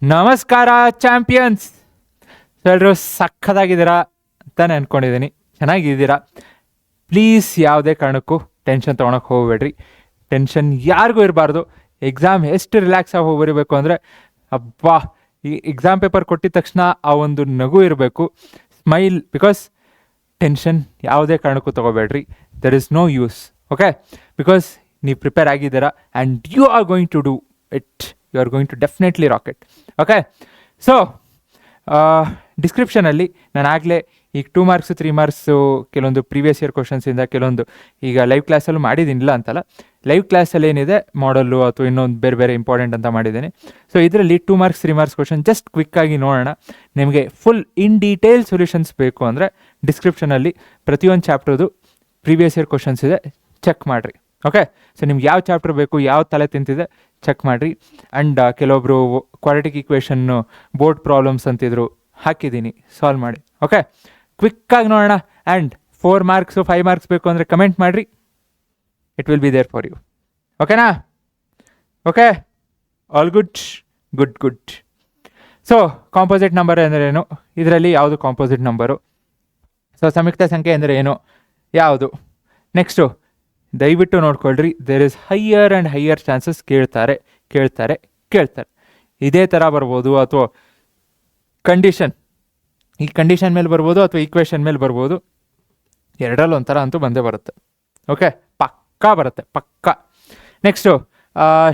ನಮಸ್ಕಾರ ಚಾಂಪಿಯನ್ಸ್. ಎಲ್ಲರೂ ಸಖತ್ತಾಗಿದ್ದೀರಾ ಅಂತಾನೆ ಅಂದ್ಕೊಂಡಿದ್ದೀನಿ. ಚೆನ್ನಾಗಿದ್ದೀರಾ? ಪ್ಲೀಸ್ ಯಾವುದೇ ಕಾರಣಕ್ಕೂ ಟೆನ್ಷನ್ ತೊಗೊಳಕ್ಕೆ ಹೋಗಬೇಡ್ರಿ. ಟೆನ್ಷನ್ ಯಾರಿಗೂ ಇರಬಾರ್ದು. ಎಕ್ಸಾಮ್ ಎಷ್ಟು ರಿಲ್ಯಾಕ್ಸ್ ಆಗಿ ಹೋಗಿರಬೇಕು ಅಂದರೆ, ಅಬ್ಬಾ, ಈ ಎಕ್ಸಾಮ್ ಪೇಪರ್ ಕೊಟ್ಟಿದ ತಕ್ಷಣ ಆ ಒಂದು ನಗು ಇರಬೇಕು, ಸ್ಮೈಲ್. ಬಿಕಾಸ್ ಟೆನ್ಷನ್ ಯಾವುದೇ ಕಾರಣಕ್ಕೂ ತೊಗೋಬೇಡ್ರಿ. There is no use. Okay, because ನೀವು ಪ್ರಿಪೇರ್ ಆಗಿದ್ದೀರಾ and you are going to do it. You are going to definitely rock it. Okay, so ಡಿಸ್ಕ್ರಿಪ್ಷನಲ್ಲಿ ನಾನು ಆಗಲೇ ಈಗ 2 ಮಾರ್ಕ್ಸು 3 ಮಾರ್ಕ್ಸು ಕೆಲವೊಂದು ಪ್ರೀವಿಯಸ್ ಇಯರ್ ಕ್ವಶನ್ಸಿಂದ ಕೆಲವೊಂದು ಈಗ ಲೈವ್ ಕ್ಲಾಸಲ್ಲೂ ಮಾಡಿದ್ದೀನಿಲ್ಲ ಅಂತಲ್ಲ, ಲೈವ್ ಕ್ಲಾಸಲ್ಲಿ ಏನಿದೆ ಮಾಡಲ್ಲು ಅಥವಾ ಇನ್ನೊಂದು ಬೇರೆ ಬೇರೆ ಇಂಪಾರ್ಟೆಂಟ್ ಅಂತ ಮಾಡಿದ್ದೀನಿ. ಸೊ ಇದರಲ್ಲಿ 2 ಮಾರ್ಕ್ಸ್ 3 ಮಾರ್ಕ್ಸ್ ಕ್ವಶನ್ ಜಸ್ಟ್ ಕ್ವಿಕ್ಕಾಗಿ ನೋಡೋಣ. ನಿಮಗೆ ಫುಲ್ ಇನ್ ಡೀಟೇಲ್ ಸೊಲ್ಯೂಷನ್ಸ್ ಬೇಕು ಅಂದರೆ ಡಿಸ್ಕ್ರಿಪ್ಷನಲ್ಲಿ ಪ್ರತಿಯೊಂದು ಚಾಪ್ಟರ್ದು ಪ್ರೀವಿಯಸ್ ಇಯರ್ ಕ್ವಶನ್ಸ್ ಇದೆ, ಚೆಕ್ ಮಾಡಿರಿ. ಓಕೆ, ಸೊ ನಿಮ್ಗೆ ಯಾವ ಚಾಪ್ಟರ್ ಬೇಕು, ಯಾವ ತಲೆ ತಿಂತಿದೆ ಚೆಕ್ ಮಾಡಿರಿ. ಆ್ಯಂಡ್ ಕೆಲವೊಬ್ಬರು ಕ್ವಾಡ್ರಾಟಿಕ್ ಈಕ್ವೇಷನ್ನು ಬೋರ್ಡ್ ಪ್ರಾಬ್ಲಮ್ಸ್ ಅಂತಿದ್ರು, ಹಾಕಿದ್ದೀನಿ, ಸಾಲ್ವ್ ಮಾಡಿ. ಓಕೆ, ಕ್ವಿಕ್ಕಾಗಿ ನೋಡೋಣ. ಆ್ಯಂಡ್ 4 ಮಾರ್ಕ್ಸು 5 ಮಾರ್ಕ್ಸ್ ಬೇಕು ಅಂದರೆ ಕಮೆಂಟ್ ಮಾಡಿರಿ, it will be there for you. ಓಕೆನಾ? Okay, all good good good. So composite number ಅಂದರೆ ಏನು? ಇದರಲ್ಲಿ ಯಾವುದು ಕಾಂಪೋಸಿಟ್ ನಂಬರು? ಸೊ ಸಂಯುಕ್ತ ಸಂಖ್ಯೆ ಅಂದರೆ ಏನು, ಯಾವುದು? ನೆಕ್ಸ್ಟು ದಯವಿಟ್ಟು ನೋಡ್ಕೊಳ್ರಿ, there is higher and higher chances ಕೇಳ್ತಾರೆ. ಇದೇ ಥರ ಬರ್ಬೋದು, ಅಥವಾ ಕಂಡೀಷನ್, ಈ ಕಂಡೀಷನ್ ಮೇಲೆ ಬರ್ಬೋದು ಅಥವಾ ಈಕ್ವೇಷನ್ ಮೇಲೆ ಬರ್ಬೋದು. ಎರಡರಲ್ಲಿ ಒಂಥರ ಅಂತೂ ಬಂದೇ ಬರುತ್ತೆ. ಓಕೆ, ಪಕ್ಕಾ ಬರುತ್ತೆ, ಪಕ್ಕಾ. Next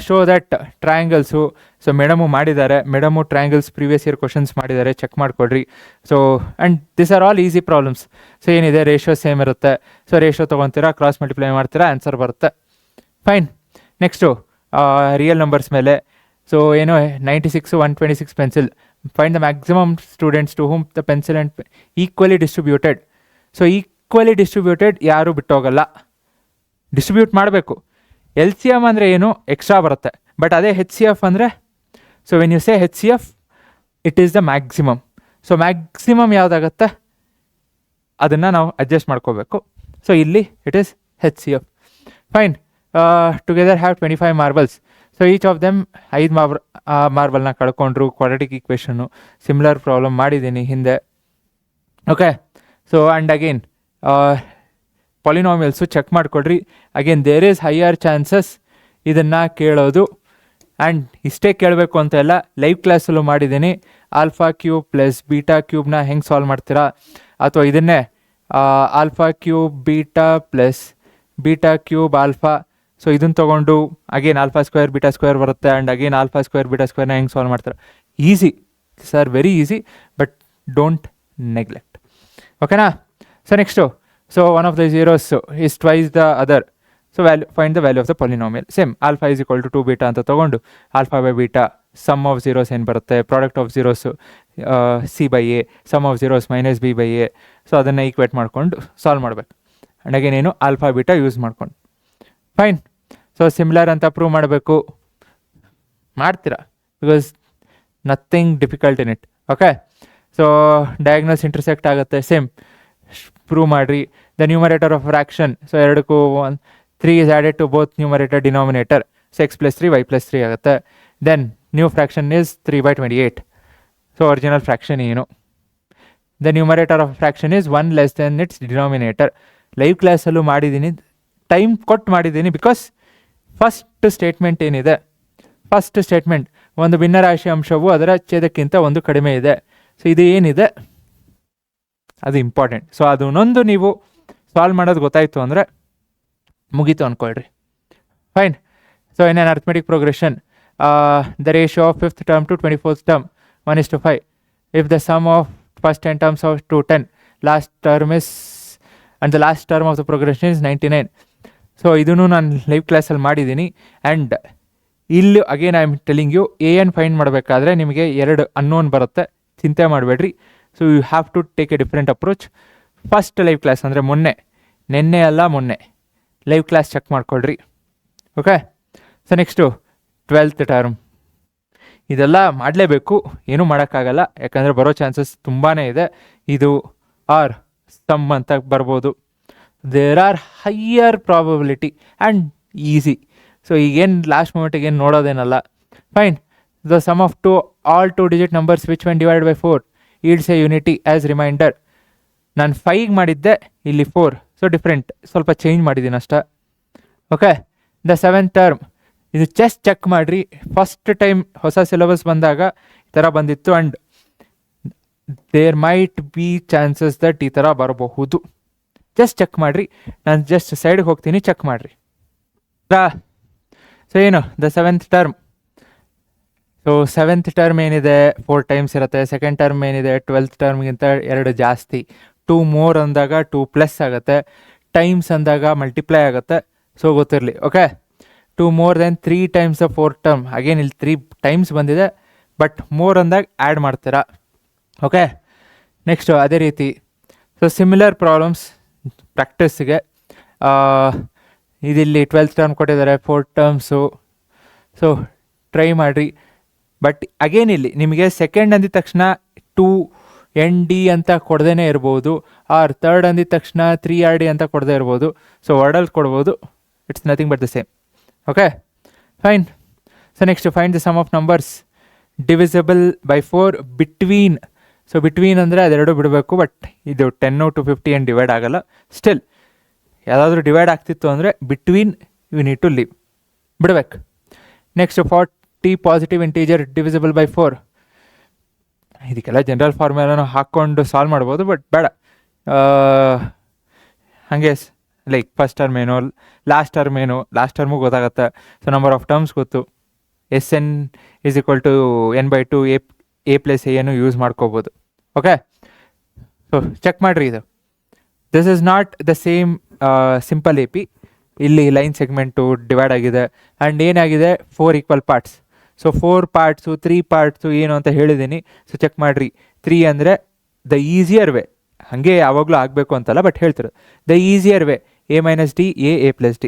show that triangles. So madam ಮಾಡಿದ್ದಾರೆ, madam triangles previous year questions ಮಾಡಿದ್ದಾರೆ, ಚೆಕ್ ಮಾಡಿಕೊಡ್ರಿ. So and this are all easy problems. So ಏನಿದೆ, ರೇಷಿಯೋ ಸೇಮ್ ಇರುತ್ತೆ. ಸೊ ರೇಷಿಯೋ ತೊಗೊತೀರಾ, ಕ್ರಾಸ್ ಮಲ್ಟಿಪ್ಲೈ ಮಾಡ್ತೀರಾ, ಆನ್ಸರ್ ಬರುತ್ತೆ. ಫೈನ್. ನೆಕ್ಸ್ಟು ರಿಯಲ್ ನಂಬರ್ಸ್ ಮೇಲೆ. So ಏನು 96, 126 pencil. Find the maximum students to whom the pencil and equally distributed. So equally distributed ಯಾರೂ ಬಿಟ್ಟೋಗಲ್ಲ, distribute ಮಾಡಬೇಕು. ಎಲ್ ಸಿ ಎಮ್ ಅಂದರೆ ಏನು, ಎಕ್ಸ್ಟ್ರಾ ಬರುತ್ತೆ. ಬಟ್ ಅದೇ ಹೆಚ್ ಸಿ ಎಫ್ ಅಂದರೆ, so when you say H C F, it is the maximum. So maximum ಯಾವುದಾಗತ್ತೆ ಅದನ್ನು ನಾವು ಅಡ್ಜಸ್ಟ್ ಮಾಡ್ಕೋಬೇಕು. ಸೊ ಇಲ್ಲಿ it is H C F. Fine. Together have 25 marbles. So each of them 5 ಮಾರ್ಬಲ್ನ ಕಳ್ಕೊಂಡ್ರು. Quadratic ಈಕ್ವೇಷನ್ನು similar problem ಮಾಡಿದ್ದೀನಿ ಹಿಂದೆ. Okay, so and again polynomials check ಮಾಡಿಕೊಡ್ರಿ. Again there is higher chances ಇದನ್ನು ಕೇಳೋದು. ಆ್ಯಂಡ್ ಇಷ್ಟೇ ಕೇಳಬೇಕು ಅಂತ ಎಲ್ಲ ಲೈವ್ ಕ್ಲಾಸಲ್ಲೂ ಮಾಡಿದ್ದೀನಿ. ಆಲ್ಫಾ ಕ್ಯೂಬ್ ಪ್ಲಸ್ ಬೀಟಾ ಕ್ಯೂಬ್ನ ಹೆಂಗೆ ಸಾಲ್ವ್ ಮಾಡ್ತೀರಾ, ಅಥವಾ ಇದನ್ನೇ alpha cube beta plus beta cube alpha. So ಇದನ್ನು ತೊಗೊಂಡು again alpha square beta square ಬರುತ್ತೆ. And again alpha square beta ಸ್ಕ್ವೇರ್ನ ಹೆಂಗೆ ಸಾಲ್ವ್ ಮಾಡ್ತಾರೆ. Easy sir, very easy, but don't neglect. ಓಕೆನಾ? So next, so one of the zeros is twice the other. So find the value of the polynomial. Same alpha is equal to 2 beta ಅಂತ ತೊಗೊಂಡು alpha by beta sum of zeros ಏನು ಬರುತ್ತೆ, product of zeros C by A, sum of zeros minus B by A. So ಅದನ್ನು equate ಮಾಡಿಕೊಂಡು solve ಮಾಡಬೇಕು. And again ಏನು, alpha beta use ಮಾಡ್ಕೊಂಡು. Fine. So similar ಅಂತ ಪ್ರೂವ್ ಮಾಡಬೇಕು, ಮಾಡ್ತೀರಾ, because nothing difficult in it. Okay, so diagonals intersect ಆಗುತ್ತೆ, same prove ಮಾಡಿರಿ. The numerator of fraction. So ಎರಡಕ್ಕೂ 3 is added to both numerator denominator. So x + 3 y + 3 ಆಗುತ್ತೆ. Then new fraction is 3/28. So original fraction ಏನು? The numerator of fraction is 1 less than its denominator. Live ಕ್ಲಾಸಲ್ಲೂ ಮಾಡಿದ್ದೀನಿ, time ಕೊಟ್ಟು ಮಾಡಿದ್ದೀನಿ. Because first statement ಏನಿದೆ, first statement ಒಂದು ಭಿನ್ನರಾಶಿ ಅಂಶವು ಅದರ ಛೇದಕ್ಕಿಂತ ಒಂದು ಕಡಿಮೆ ಇದೆ. ಸೊ ಇದು ಏನಿದೆ ಅದು ಇಂಪಾರ್ಟೆಂಟ್. ಸೊ ಅದನ್ನೊಂದು ನೀವು ಸಾಲ್ವ್ ಮಾಡೋದು ಗೊತ್ತಾಯಿತು ಅಂದರೆ ಮುಗೀತು ಅಂದ್ಕೊಳ್ರಿ. Fine. So in an arithmetic progression, the ratio of 5th term to 24th term 1:5. If the sum of first 10 terms of to 10 last term is and the last term of the progression is 99. So ಇದನ್ನು ನಾನು live ಕ್ಲಾಸಲ್ಲಿ ಮಾಡಿದ್ದೀನಿ. And ಇಲ್ಲಿ again I am telling you, N find ಮಾಡಬೇಕಾದ್ರೆ ನಿಮಗೆ 2 unknown ಬರುತ್ತೆ, ಚಿಂತೆ ಮಾಡಬೇಡ್ರಿ. So you have to take A different approach. First live class ಅಂದರೆ ನೆನ್ನೆ ಅಲ್ಲ ಮೊನ್ನೆ ಲೈವ್ ಕ್ಲಾಸ್ ಚೆಕ್ ಮಾಡ್ಕೊಳ್ರಿ. Okay, so next 12th term. ಇದೆಲ್ಲ ಮಾಡಲೇಬೇಕು, ಏನೂ ಮಾಡೋಕ್ಕಾಗಲ್ಲ, ಯಾಕಂದರೆ ಬರೋ ಚಾನ್ಸಸ್ ತುಂಬಾ ಇದೆ. ಇದು ಆರ್ ಸಮ್ ಅಂತ ಬರ್ಬೋದು. There are higher probability and easy. So ಈಗೇನು ಲಾಸ್ಟ್ ಮೂಮೆಂಟಿಗೆ ಏನು ನೋಡೋದೇನಲ್ಲ. Fine. The sum of 2 all 2 digit numbers which when divided by 4 yields a unity as reminder. ನಾನು 5 ಮಾಡಿದ್ದೆ, ಇಲ್ಲಿ 4, ಸೊ ಡಿಫ್ರೆಂಟ್, ಸ್ವಲ್ಪ ಚೇಂಜ್ ಮಾಡಿದ್ದೀನಿ ಅಷ್ಟ. ಓಕೆ, ದ 7th term, ಇದು ಜಸ್ಟ್ ಚೆಕ್ ಮಾಡಿರಿ. ಫಸ್ಟ್ ಟೈಮ್ ಹೊಸ ಸಿಲೆಬಸ್ ಬಂದಾಗ ಈ ಥರ ಬಂದಿತ್ತು and there might be chances that ಈ ಥರ ಬರಬಹುದು. ಜಸ್ಟ್ ಚೆಕ್ ಮಾಡಿರಿ. ನಾನು ಜಸ್ಟ್ ಸೈಡ್ಗೆ ಹೋಗ್ತೀನಿ, ಚೆಕ್ ಮಾಡಿರಿ. ಸೊ ಏನು the 7th term, so 7th term ಏನಿದೆ 4 times ಇರುತ್ತೆ. 2nd term ಏನಿದೆ 12th termಗಿಂತ 2 ಜಾಸ್ತಿ. 2 more ಅಂದಾಗ 2+ ಆಗುತ್ತೆ. ಟೈಮ್ಸ್ ಅಂದಾಗ ಮಲ್ಟಿಪ್ಲೈ ಆಗುತ್ತೆ. ಸೊ ಗೊತ್ತಿರಲಿ. Okay, 2 more than 3 times the 4th term. Again ಇಲ್ಲಿ 3 times ಬಂದಿದೆ, ಬಟ್ ಮೋರ್ ಅಂದಾಗ ಆ್ಯಡ್ ಮಾಡ್ತೀರಾ. ಓಕೆ, ನೆಕ್ಸ್ಟು ಅದೇ ರೀತಿ. ಸೊ ಸಿಮಿಲರ್ ಪ್ರಾಬ್ಲಮ್ಸ್ ಪ್ರಾಕ್ಟೀಸ್ಗೆ ಇದಿಲ್ಲಿ 12th term ಕೊಟ್ಟಿದ್ದಾರೆ, 4 termಸು. ಸೊ ಟ್ರೈ ಮಾಡಿರಿ. ಬಟ್ ಅಗೇನ್ ಇಲ್ಲಿ ನಿಮಗೆ ಸೆಕೆಂಡ್ ಅಂದಿದ ತಕ್ಷಣ 2ND ಅಂತ ಕೊಡದೇ ಇರ್ಬೋದು, ಆರ್ ಥರ್ಡ್ ಅಂದಿದ ತಕ್ಷಣ 3RD ಅಂತ ಕೊಡದೇ ಇರ್ಬೋದು. ಸೊ ವರ್ಡಲ್ಲಿ ಕೊಡ್ಬೋದು. It's nothing but the same. Okay, fine. So next find the sum of numbers divisible by 4 between. So between ಅಂದರೆ ಅದೆರಡು ಬಿಡಬೇಕು, ಬಟ್ ಇದು 10 to 50 ಏನು ಡಿವೈಡ್ ಆಗಲ್ಲ. ಸ್ಟಿಲ್ ಯಾವುದಾದ್ರೂ ಡಿವೈಡ್ ಆಗ್ತಿತ್ತು ಅಂದರೆ between you need to leave, ಬಿಡಬೇಕು. Next 40 positive integer divisible by 4. ಇದಕ್ಕೆಲ್ಲ ಜನರಲ್ ಫಾರ್ಮುಲಾನು ಹಾಕ್ಕೊಂಡು ಸಾಲ್ವ್ ಮಾಡ್ಬೋದು, ಬಟ್ ಬೇಡ. ಹಾಗೆ ಲೈಕ್ ಫಸ್ಟ್ ಟರ್ಮ್ ಏನು, ಲಾಸ್ಟ್ ಟರ್ಮು ಗೊತ್ತಾಗುತ್ತೆ. ಸೊ ನಂಬರ್ ಆಫ್ ಟರ್ಮ್ಸ್ ಗೊತ್ತು. SN = n/2 a+a ಏನು ಯೂಸ್ ಮಾಡ್ಕೋಬೋದು. ಓಕೆ, ಸೊ ಚೆಕ್ ಮಾಡಿರಿ. ಇದು this is not the same simple AP. ಇಲ್ಲಿ ಲೈನ್ ಸೆಗ್ಮೆಂಟು ಡಿವೈಡ್ ಆಗಿದೆ ಆ್ಯಂಡ್ ಏನಾಗಿದೆ 4 equal parts. So 4 parts 3 parts ಏನು ಅಂತ ಹೇಳಿದ್ದೀನಿ. ಸೊ ಚೆಕ್ ಮಾಡಿರಿ. 3 ಅಂದರೆ ದ ಈಸಿಯರ್ ವೇ, ಹಾಗೆ ಯಾವಾಗಲೂ ಆಗಬೇಕು ಅಂತಲ್ಲ, ಬಟ್ ಹೇಳ್ತಿರೋದು the easier way a - d a+d.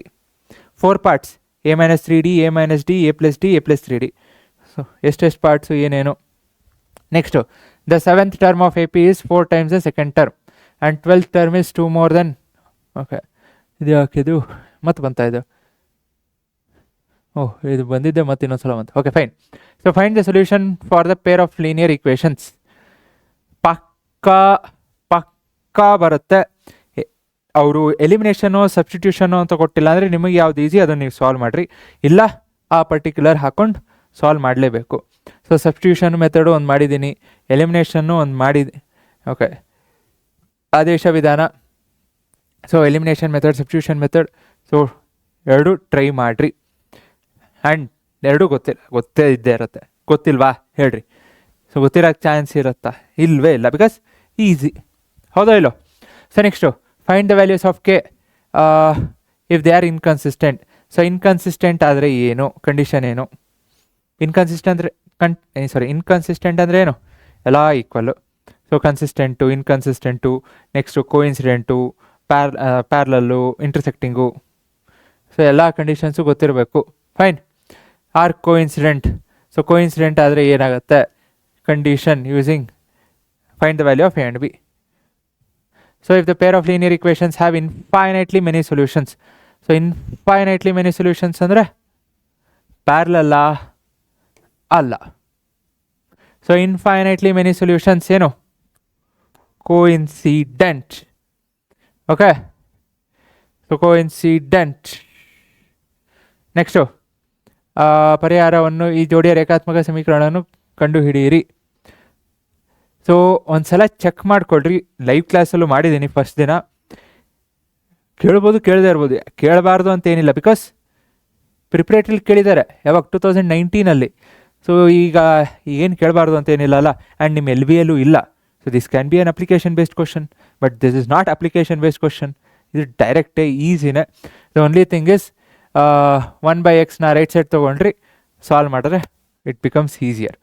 4 parts a - 3d a - d a+d a+3d. So ಎಷ್ಟೆಷ್ಟು ಪಾರ್ಟ್ಸು ಏನೇನು. Next the 7th term of AP is 4 times the 2nd term and 12th term is 2 more than. Okay, ಇದು ಯಾಕಿದು ಮತ್ತೆ ಬಂತಾ ಇದು? ಓಹ್, ಇದು ಬಂದಿದ್ದೆ ಮತ್ತೆ ಇನ್ನೊಂದ್ಸಲ ಬಂತು. Okay, fine. So find the solution for the pair of linear equations. ಪಕ್ಕಾ ಬರುತ್ತೆ. ಅವರು ಎಲಿಮಿನೇಷನು ಸಬ್ಸ್ಟಿಟ್ಯೂಷನು ಅಂತ ಕೊಟ್ಟಿಲ್ಲ ಅಂದರೆ ನಿಮಗೆ ಯಾವ್ದು ಈಸಿ ಅದನ್ನು ನೀವು ಸಾಲ್ವ್ ಮಾಡಿರಿ, ಇಲ್ಲ ಆ ಪರ್ಟಿಕ್ಯುಲರ್ ಹಾಕ್ಕೊಂಡು ಸಾಲ್ವ್ ಮಾಡಲೇಬೇಕು. ಸೊ ಸಬ್ಸ್ಟಿಟ್ಯೂಷನ್ ಮೆಥಡು ಒಂದು ಮಾಡಿದ್ದೀನಿ, ಎಲಿಮಿನೇಷನ್ನು ಒಂದು ಮಾಡಿದ್ದೀನಿ. ಓಕೆ, ಆದೇಶ ವಿಧಾನ. So elimination method, substitution method, so ಎರಡು ಟ್ರೈ ಮಾಡಿರಿ. ಆ್ಯಂಡ್ ಎರಡೂ ಗೊತ್ತೇ ಇದ್ದೇ ಇರುತ್ತೆ. ಗೊತ್ತಿಲ್ವಾ ಹೇಳ್ರಿ. ಸೊ ಗೊತ್ತಿರೋಕ್ಕೆ ಚಾನ್ಸ್ ಇರುತ್ತಾ? ಇಲ್ಲವೇ ಇಲ್ಲ, ಬಿಕಾಸ್ ಈಸಿ. ಹೌದಾ ಇಲ್ಲೋ? So next find the values of K if they are inconsistent. So inconsistent ಆದರೆ ಏನು, ಕಂಡೀಷನ್ ಏನು? ಇನ್ಕನ್ಸಿಸ್ಟೆಂಟ್ ಅಂದರೆ ಏನು? ಎಲ್ಲ equal. So consistent, inconsistent, next coincident, parallel, intersecting. So ಎಲ್ಲ ಕಂಡೀಷನ್ಸು ಗೊತ್ತಿರಬೇಕು. Fine. Or coincident. So coincident ಆದರೆ ಏನಾಗುತ್ತೆ? Condition using find the value of A and B. So if the pair of linear equations have infinitely many solutions. So infinitely many solutions ಅಂದರೆ ಪ್ಯಾರಲಲ್ಲ ಅಲ್ಲ. So infinitely many solutions ಏನು? Coincident. Okay, so coincident. Next ಪರಿಹಾರವನ್ನು ಈ ಜೋಡಿಯ ರೇಖಾತ್ಮಕ ಸಮೀಕರಣವನ್ನು ಕಂಡುಹಿಡಿಯಿರಿ. So ಒಂದ್ಸಲ check ಮಾಡಿಕೊಡ್ರಿ. ಲೈವ್ ಕ್ಲಾಸಲ್ಲೂ ಮಾಡಿದ್ದೀನಿ ಫಸ್ಟ್ ದಿನ. ಕೇಳ್ಬೋದು, ಕೇಳದೇ ಇರ್ಬೋದು, ಕೇಳಬಾರ್ದು ಅಂತ ಏನಿಲ್ಲ, ಬಿಕಾಸ್ ಪ್ರಿಪ್ರೇಟ್ರಿಲಿ ಕೇಳಿದ್ದಾರೆ ಯಾವಾಗ 2019 ಸೊ ಈಗ ಏನು ಕೇಳಬಾರ್ದು ಅಂತ ಏನಿಲ್ಲ ಅಲ್ಲ. ಆ್ಯಂಡ್ ನಿಮ್ಮ LBಯಲ್ಲೂ ಇಲ್ಲ. So this can be an application based question, but this is not application based question. ಇದು ಡೈರೆಕ್ಟೇ ಈಸಿನೇ. The only thing is 1/x right side ತೊಗೊಂಡ್ರಿ ಸಾಲ್ವ್ ಮಾಡಿದ್ರೆ it becomes easier.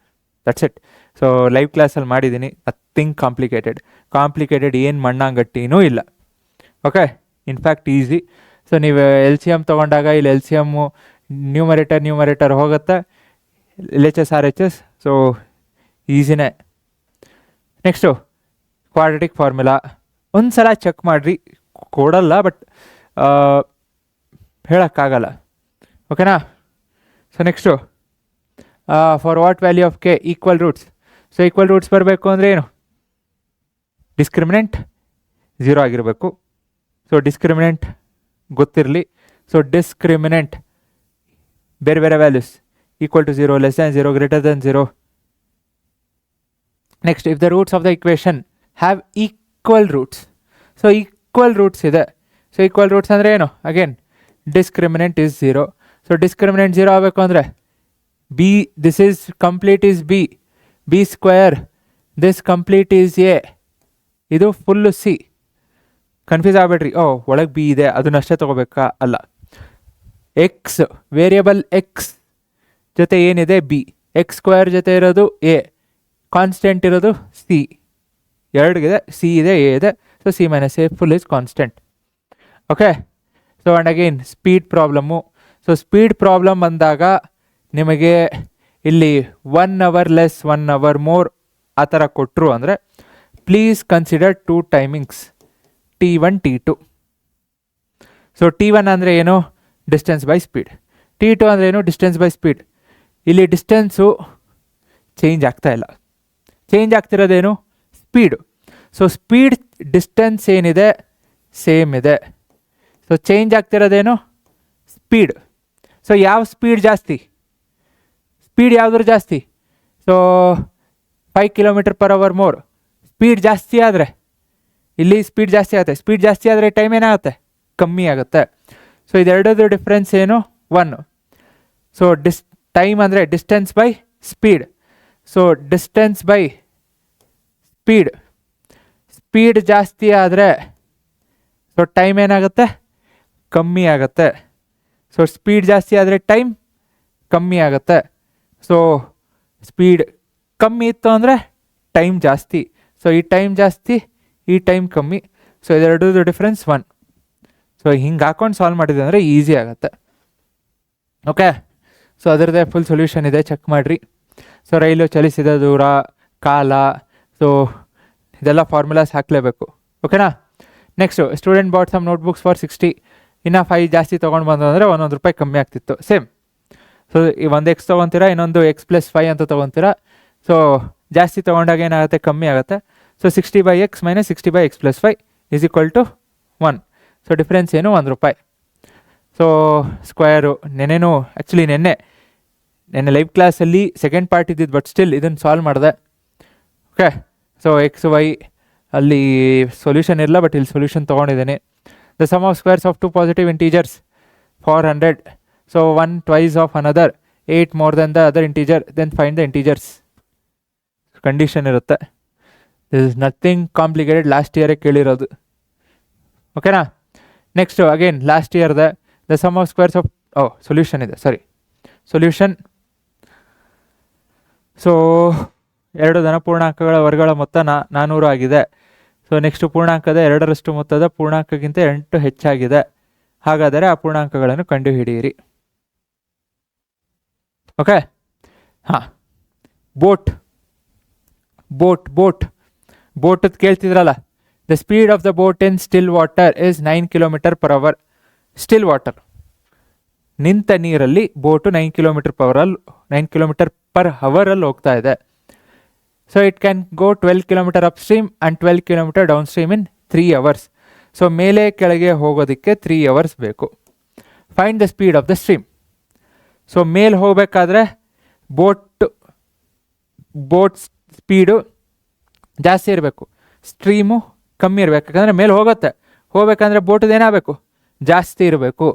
That's it. So live ಕ್ಲಾಸಲ್ಲಿ ಮಾಡಿದ್ದೀನಿ. ನಥಿಂಗ್ ಕಾಂಪ್ಲಿಕೇಟೆಡ್ ಏನು ಮಣ್ಣಾಂಗಟ್ಟಿನೂ ಇಲ್ಲ. Okay, in fact easy. ಸೊ ನೀವು LCM ತೊಗೊಂಡಾಗ ಇಲ್ಲಿ LCM ನ್ಯೂಮರೇಟರ್ ಹೋಗುತ್ತೆ, LHS RHS. ಸೊ ಈಸಿನೇ. ನೆಕ್ಸ್ಟು ಕ್ವಾಡ್ರಾಟಿಕ್ ಫಾರ್ಮುಲಾ ಒಂದು ಸಲ ಚೆಕ್ ಮಾಡಿರಿ. ಕೊಡಲ್ಲ, ಬಟ್ ಹೇಳೋಕ್ಕಾಗಲ್ಲ. ಓಕೆನಾ? So next for what value of k equal roots. So equal roots ಬರಬೇಕು ಅಂದರೆ ಏನು, ಡಿಸ್ಕ್ರಿಮಿನೆಂಟ್ 0 ಆಗಿರಬೇಕು. ಸೊ ಡಿಸ್ಕ್ರಿಮಿನೆಂಟ್ ಗೊತ್ತಿರಲಿ. ಸೊ ಡಿಸ್ಕ್ರಿಮಿನೆಂಟ್ ಬೇರೆ ಬೇರೆ values equal to 0, less than 0, greater than 0. Next, if the roots of the equation have equal roots. So equal roots ಇದೆ. So equal roots ಅಂದರೆ ಏನು, again discriminant is 0. So discriminant 0 ಆಗಬೇಕು ಅಂದರೆ b, this is complete is B, B square, this complete is A, ಇದು full C. Confuse ಆಗಬೇಡ್ರಿ, ಒಳಗೆ B ಇದೆ ಅದನ್ನಷ್ಟೇ ತೊಗೋಬೇಕಾ, ಅಲ್ಲ. X variable X ಜೊತೆ ಏನಿದೆ ಬಿ, ಎಕ್ಸ್ ಸ್ಕ್ವೇರ್ ಜೊತೆ ಇರೋದು ಎ, ಕಾನ್ಸ್ಟೆಂಟ್ ಇರೋದು ಸಿ, ಎರಡಿದೆ, ಸಿ ಇದೆ, ಎ ಇದೆ. So C minus A full is constant. Okay. So and again speed problem. So speed problem ಬಂದಾಗ ನಿಮಗೆ ಇಲ್ಲಿ 1 hour ಲೆಸ್ 1 hour ಮೋರ್ ಆ ಥರ ಕೊಟ್ಟರು ಅಂದರೆ please consider 2 timings, T1 T2. So T1 ಅಂದರೆ ಏನು, ಡಿಸ್ಟೆನ್ಸ್ ಬೈ ಸ್ಪೀಡ್. T2 ಅಂದರೆ ಏನು, ಡಿಸ್ಟೆನ್ಸ್ ಬೈ ಸ್ಪೀಡ್. ಇಲ್ಲಿ ಡಿಸ್ಟೆನ್ಸು ಚೇಂಜ್ ಆಗ್ತಾ ಇಲ್ಲ, ಚೇಂಜ್ ಆಗ್ತಿರೋದೇನು, ಸ್ಪೀಡು. ಸೊ ಸ್ಪೀಡ್ ಡಿಸ್ಟೆನ್ಸ್ ಏನಿದೆ ಸೇಮ್ ಇದೆ. ಸೊ ಚೇಂಜ್ ಆಗ್ತಿರೋದೇನು, ಸ್ಪೀಡ್. ಸೊ ಯಾವ ಸ್ಪೀಡ್ ಜಾಸ್ತಿ, ಸ್ಪೀಡ್ ಯಾವುದ್ರ ಜಾಸ್ತಿ, ಸೊ 5 km/h ಮೋರ್. ಸ್ಪೀಡ್ ಜಾಸ್ತಿ ಆದರೆ ಇಲ್ಲಿ ಸ್ಪೀಡ್ ಜಾಸ್ತಿ ಆಗುತ್ತೆ, ಸ್ಪೀಡ್ ಜಾಸ್ತಿ ಆದರೆ ಟೈಮ್ ಏನಾಗುತ್ತೆ, ಕಮ್ಮಿ ಆಗುತ್ತೆ. ಸೊ ಇದೆರಡದು ಡಿಫ್ರೆನ್ಸ್ ಏನು, 1. ಸೊ ಟೈಮ್ ಅಂದರೆ distance by speed. So distance by speed, speed ಜಾಸ್ತಿ ಆದರೆ ಸೊ ಟೈಮ್ ಏನಾಗುತ್ತೆ, ಕಮ್ಮಿ ಆಗುತ್ತೆ. ಸೊ ಸ್ಪೀಡ್ ಜಾಸ್ತಿ ಆದರೆ ಟೈಮ್ ಕಮ್ಮಿ ಆಗುತ್ತೆ. ಸೊ ಸ್ಪೀಡ್ ಕಮ್ಮಿ ಇತ್ತು ಅಂದರೆ ಟೈಮ್ ಜಾಸ್ತಿ. ಸೊ ಈ ಟೈಮ್ ಜಾಸ್ತಿ, ಈ ಟೈಮ್ ಕಮ್ಮಿ. So ಇದೆರಡದು difference 1. ಸೊ ಹಿಂಗೆ ಹಾಕೊಂಡು ಸಾಲ್ವ್ ಮಾಡಿದೆ ಅಂದರೆ ಈಸಿ ಆಗುತ್ತೆ. ಓಕೆ. ಸೊ ಅದರದ್ದೇ ಫುಲ್ ಸೊಲ್ಯೂಷನ್ ಇದೆ, ಚೆಕ್ ಮಾಡಿರಿ. ಸೊ ರೈಲು ಚಲಿಸಿದ ದೂರ, ಕಾಲ, ಸೊ ಇದೆಲ್ಲ ಫಾರ್ಮುಲಾಸ್ ಹಾಕಲೇಬೇಕು. ಓಕೆನಾ. Next, student bought some notebooks for 60. ಇನ್ನು 5 ಜಾಸ್ತಿ ತೊಗೊಂಡು ಬಂದು ಅಂದರೆ ₹1 ಕಮ್ಮಿ ಆಗ್ತಿತ್ತು. ಸೇಮ್. ಸೊ ಈ ಒಂದು ಎಕ್ಸ್ ತೊಗೊತೀರಾ, ಇನ್ನೊಂದು x+5 ಅಂತ ತೊಗೊತೀರಾ. ಸೊ ಜಾಸ್ತಿ ತೊಗೊಂಡಾಗ ಏನಾಗುತ್ತೆ, ಕಮ್ಮಿ ಆಗುತ್ತೆ. So 60/x - 60/x+5 = 1. So difference ಏನು, ₹1. ಸೊ ಸ್ಕ್ವೇರು ನೆನ್ನೆನೂ ಆ್ಯಕ್ಚುಲಿ ನೆನ್ನೆ ಲೈವ್ ಕ್ಲಾಸಲ್ಲಿ ಸೆಕೆಂಡ್ ಪಾರ್ಟ್ ಇದ್ದಿದ್ದು, ಬಟ್ ಸ್ಟಿಲ್ ಇದನ್ನು ಸಾಲ್ವ್ ಮಾಡಿದೆ. ಓಕೆ. ಸೊ XY ಅಲ್ಲಿ ಸೊಲ್ಯೂಷನ್ ಇರಲ್ಲ, ಬಟ್ ಇಲ್ಲಿ ಸೊಲ್ಯೂಷನ್ ತೊಗೊಂಡಿದ್ದೇನೆ. The sum of squares of 2 positive integers 400. So 1 twice of another, 8 more than the other integer, then find the integers. Condition ಇರುತ್ತೆ. This is nothing complicated, last ಇಯರೇ ಕೇಳಿರೋದು. ಓಕೆನಾ. Next again last ಇಯರ್ದ the sum of squares of solution ಇದೆ, sorry solution. So 2 ಧನಪೂರ್ಣಾಂಕಗಳ ವರ್ಗಗಳ ಮೊತ್ತ 400 ಆಗಿದೆ. So next ಪೂರ್ಣಾಂಕದ 2ರಷ್ಟು ಮೊತ್ತದ ಪೂರ್ಣಾಂಕಕ್ಕಿಂತ 8 ಹೆಚ್ಚಾಗಿದೆ. ಹಾಗಾದರೆ ಆ ಪೂರ್ಣಾಂಕಗಳನ್ನು ಕಂಡುಹಿಡಿಯಿರಿ. ಓಕೆ. ಹಾಂ, ಬೋಟ್ ಕೇಳ್ತಿದ್ರಲ್ಲ. The speed of the boat in still water is 9 km/h. Still water, ನಿಂತ ನೀರಲ್ಲಿ ಬೋಟು 9 km/h ಹೋಗ್ತಾ ಇದೆ. So it can go 12 km upstream and 12 km downstream in 3 hours. So ಮೇಲೆ ಕೆಳಗೆ ಹೋಗೋದಕ್ಕೆ 3 hours ಬೇಕು. Find the speed of the stream. So ಮೇಲೆ ಹೋಗಬೇಕಾದ್ರೆ ಬೋಟ್ ಸ್ಪೀಡು ಜಾಸ್ತಿ ಇರಬೇಕು, ಸ್ಟ್ರೀಮು ಕಮ್ಮಿ ಇರಬೇಕು. ಯಾಕಂದರೆ ಮೇಲೆ ಹೋಗಬೇಕಂದ್ರೆ ಬೋಟದು ಏನಾಗಬೇಕು, ಜಾಸ್ತಿ ಇರಬೇಕು.